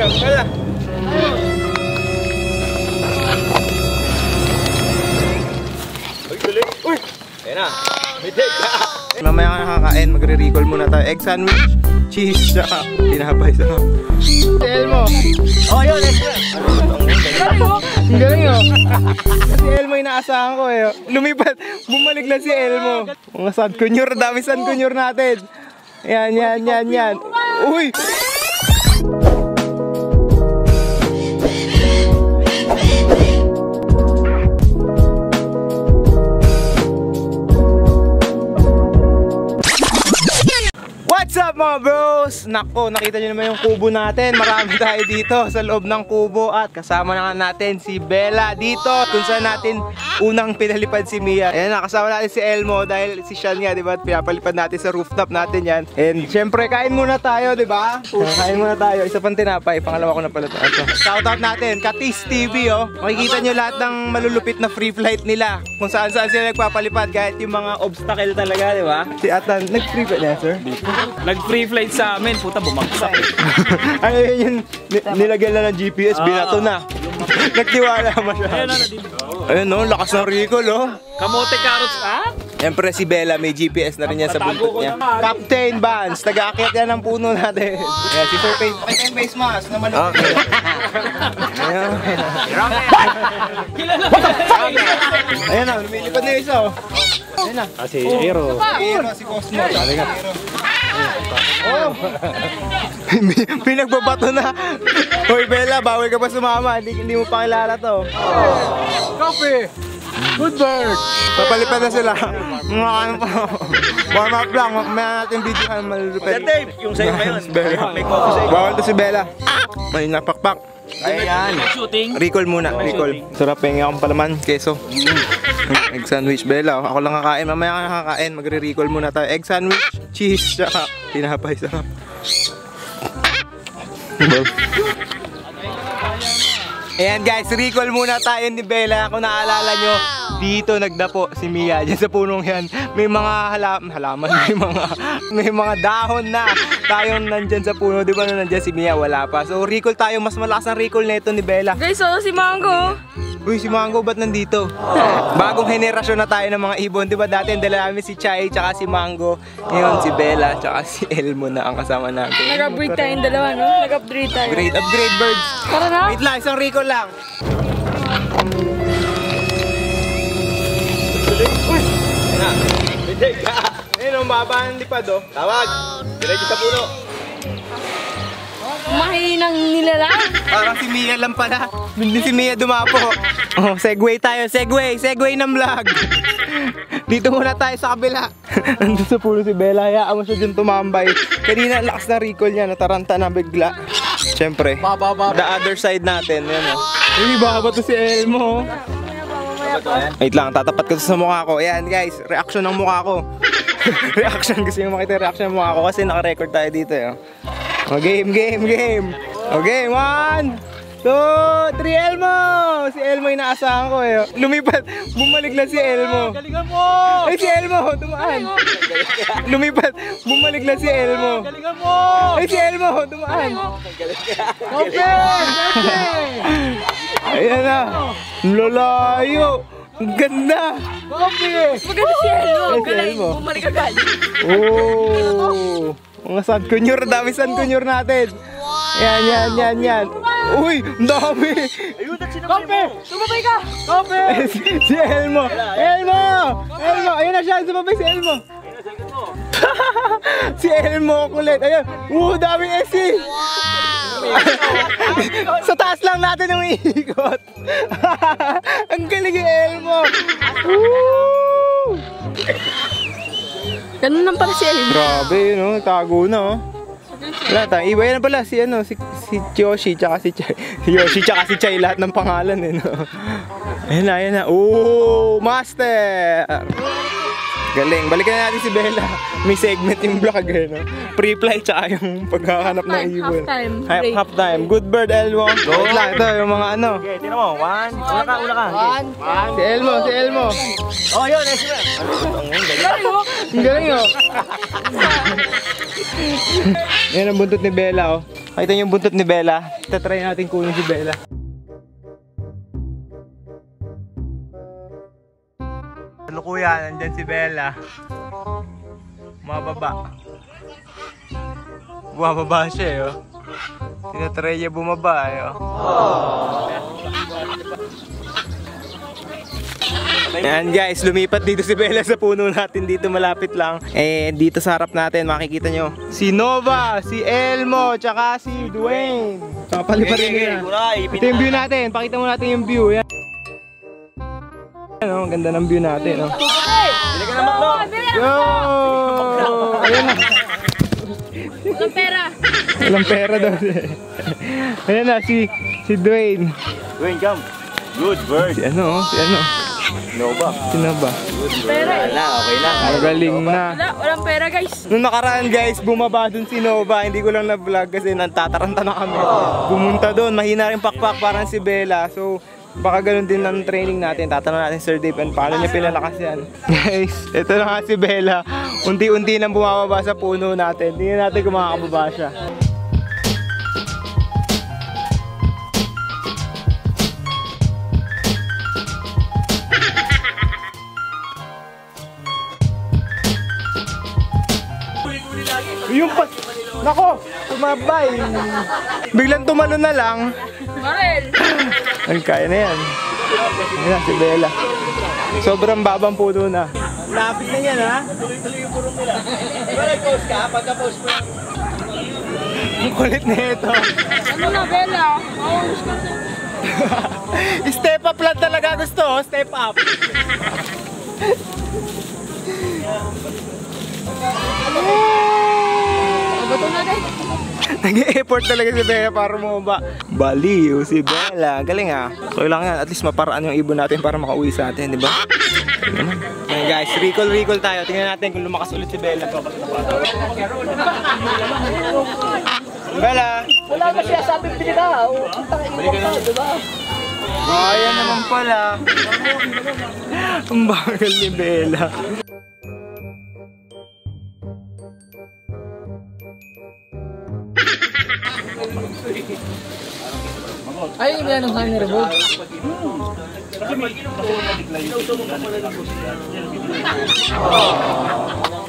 Wala. Uy, tuloy. Uy! Ayan na. Mitik ka. Mamaya ka nakakain, magre-recall muna tayo. Egg sandwich, cheese, tsaka tinapay sa si Elmo. Oh, yun, ang galing oh. Si Elmo inaasahan ko eh. Lumipat, bumalik na si Elmo. Mga sandkunyur, dami sandkunyur natin. Yan. Uy! What's up mga bros? Nako, nakita nyo naman yung kubo natin. Marami tayo dito sa loob ng kubo. At kasama na natin si Bella dito, kung saan natin unang pinalipad si Mia. Ayan na, kasama natin si Elmo dahil si Sean nga, diba? Pinapalipad natin sa rooftop natin yan. And syempre, kain muna tayo, diba? Kain muna tayo. Isa pang tinapay, pangalawa ko na pala ito. Shoutout natin, Katis TV oh. Makikita nyo lahat ng malulupit na free flight nila. Kung saan sila nagpapalipad, kahit yung mga obstacle talaga, diba? Si Atan, nag-free flight na, sir? Nag-free flight sa amin, puta bumagsak. Ano yun, nilagyan na ng GPS, binato na. Nagtiwala masyado. Ayun no, lakas ng recall oh. Kamote carrots ah? Siyempre si Bella may GPS na rin yan sa buntot niya. Captain Vance, taga-akyat yan ng puno natin. Yeah, si Sir Face, may face mask na manok. Okay. Ayan na, lumilipad na yung isa oh. Ayan na. Si Hero. Si Cosmo. Oh! Pinagbabato na. Hoy Bella, bawal ka pa sumama. Hindi mo pa kilala to. Coffee! Good bird! Papalipad na sila. Mga ano pa. Warm up lang. May natin video ka malulupit. Dave, yung sa'yo ba yun? May coffee sa'yo. Bawal to si Bella. May napakpak. Ayan. Recall muna. Recall. Sarap pengi akong palaman. Keso. Egg sandwich, Bella. Ako lang kakain. Mamaya ka nakakain. Magre-recall muna tayo. Egg sandwich, cheese, tsaka tinapay. Sarap. Ayan guys, recall muna tayo ni Bella. Kung naalala nyo, dito nagdapo si Mia. Diyan sa punong yan, may mga halaman, may mga dahon na tayong nandyan sa puno. Di ba nung nandyan si Mia, wala pa. So recall tayo, mas malakas ang recall nito ni Bella. Guys, si Mango. Uy, si Mango ba't nandito? Bagong henerasyon na tayo ng mga ibon. Di ba dati ang dala namin si Chai, tsaka si Mango. Ngayon si Bella, tsaka si Elmo na ang kasama natin. Nag-upgrade tayong dalawa, no? Nag-upgrade tayo. Upgrade birds. Tara na. Wait lang, isang recall lang. Uy! Ayan na. Bidig ka. Ayun, baba ng lipad oh. Tawag. Diretso sa puno. Mahinang nilalang. Parang si Mia lang pala. Hindi si Mia dumapo. Oh, segway tayo. Segway ng vlog. Dito muna tayo sa kabila. Nandun sa puno si Bella. Hayaan mo siya dyan tumambay. Kanina lakas na recall niya. Nataranta na bigla. Siyempre, the other side natin. Yan, oh. Uy, baba to si Elmo. Wait lang, tatapat ko sa mukha ko. Ayan guys, reaction ng mukha ko. Reaction, gusto nyo makita reaction ng mukha ko kasi naka-record tayo dito eh. Oh, game. Okay, 1, 2, 3, Elmo! Si Elmo inaasahan ko eh. Lumipat, bumalik na si Elmo. Galingan mo! Ay, si Elmo, dumaan. Lumipat, bumalik na si Elmo. Galingan mo! Ay, si Elmo, dumaan. Coffee! Ayan na, lalayo. Ang ganda. Coffee! Maganda si Elmo. Ay, si Galing, Elmo. bumalik agad. Oh, mga sandkunyur, dami sandkunyur natin. Yan. Uy, ang dami. Coffee! Sumabay ka. Coffee! Si Elmo. Ayun na siya, sumabay si Elmo. Si Elmo kulit. Ayun. Daming SC. Sa taas lang natin ang iikot. Ang galing yung Elmo. Ganun lang pala si Elmo. Grabe, no? Tago na, oh. Wala tayo. Iba yan pala si Yoshi tsaka si Chai. Si Yoshi tsaka si Chai, lahat ng pangalan eh, no? Ayan na. Oh, master! Galing. Balikan na natin si Bella. May segment yung vlog eh, no? Pre-flight tsaka yung paghahanap ng ibon. Half time. Good bird, Elmo. Wait lang, ito yung mga ano. Okay, tira mo. Una ka. Si Elmo. Oh, yun. Ang galing, oh. Yan ang buntot ni Bella, oh. Nakita niyo yung buntot ni Bella. Tatry natin kunin si Bella. Ano kuya, nandyan si Bella. Mababa. Bumababa siya eh, oh. Tinatry niya bumaba eh, oh. Ayan guys, lumipat dito si Bella sa puno natin dito malapit lang. Eh, dito sa harap natin makikita nyo si Nova, si Elmo, tsaka si Dwayne. Tsaka paliparin nyo yan. Ito yung view natin, pakita mo natin yung view. Yan. Ano, ang ganda ng view natin, oh. Hindi ka naman to. Yo! Ayan na. Walang pera. Walang pera daw siya. Ayan na, si Dwayne. Dwayne, come. Good bird. Si ano, si ano. Nova. Si Nova. Pera. Wala, okay lang. Magaling na. Walang pera guys. Nung nakaraan guys, bumaba dun si Nova. Hindi ko lang na-vlog kasi natataranta na kami. Bumunta dun, mahina rin pakpak parang si Bella. So, baka ganun din ang training natin. Tatanong natin Sir Dave paano niya pinalakas yan. Guys, ito na nga si Bella. Unti-unti nang bumababa sa puno natin. Tingnan natin kung makakababa siya. Yung pas... Nako! Tumabay! Biglang tumalo na lang. Marel. Ang kaya na yan. Ayan na, si Bella. Sobrang babang puno na. Lapit na yan, ha? Tuloy-tuloy yung purong nila. Pero post ka, pagka-post mo. Ang kulit na ito. Ano na, Bella? Maubos ka to. Step up lang talaga gusto, oh. Step up. Bato na rin. Nag-e-effort talaga si Bella para bumaba. Baliw si Bella. Galing ah. So lang yan. At least maparaan yung ibon natin para makauwi sa atin, di ba? Okay guys, recall tayo. Tingnan natin kung lumakas ulit si Bella. Bella! Wala ba siya sabi pinita? Ang tangin mo, diba? Ayan naman pala. Ang bagal ni Bella. Ayun yung binanong sa amin ni Rebol.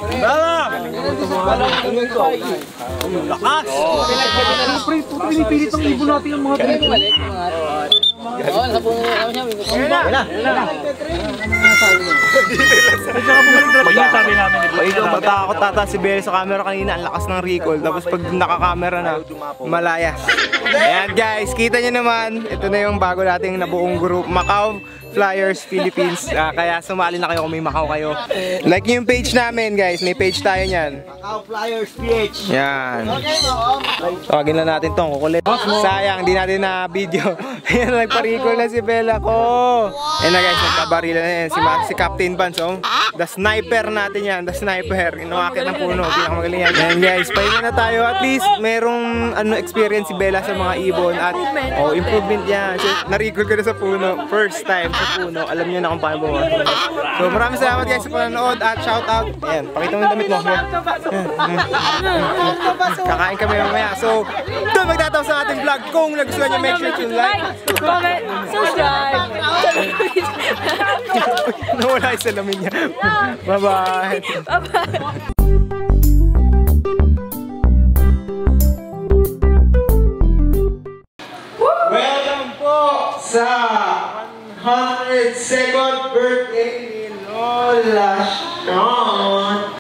Bella! Lakas! Pinipilit ang ibon natin yung mga pinito. Oo, nasa puno niya kami siya. Ayan na! Sabi namin, Ito, matakot tata si Bella sa camera kanina. Ang lakas ng recall. Tapos pag nakakamera na, malayas. Ayan guys, kita nyo naman. Ito na yung bago nating nabuong group. Macau Flyers Philippines. Kaya sumali na kayo kung may Macau kayo. Like nyo yung page namin guys. May page tayo nyan. Macau Flyers PH. Yan. Tawagin lang natin tong kukulit. Sayang, di natin na video. Ayan, nagpa-recall na si Bella ko. Ayan na guys, nagkabarila na yan. Si Captain Vance, oh. The sniper natin yan. The sniper. Inuakit ng puno. Pinakamagaling yan. Ayan guys, pahinga na tayo. At least, merong experience si Bella sa mga ibon. At improvement yan. So, na-recall ko na sa puno. First time sa puno. Alam niyo na kung paano bumawa. So, maraming salamat guys sa panonood. At shout out. Ayan, pakita mo yung damit mo. Kakain kami mamaya. So, doon magtatapos ang ating vlog. Kung nagustuhan nyo, make sure to like, comment, subscribe. nawala yung salamin niya. Bye-bye. Bye-bye. Welcome po sa 102nd birthday ni Lola Sean.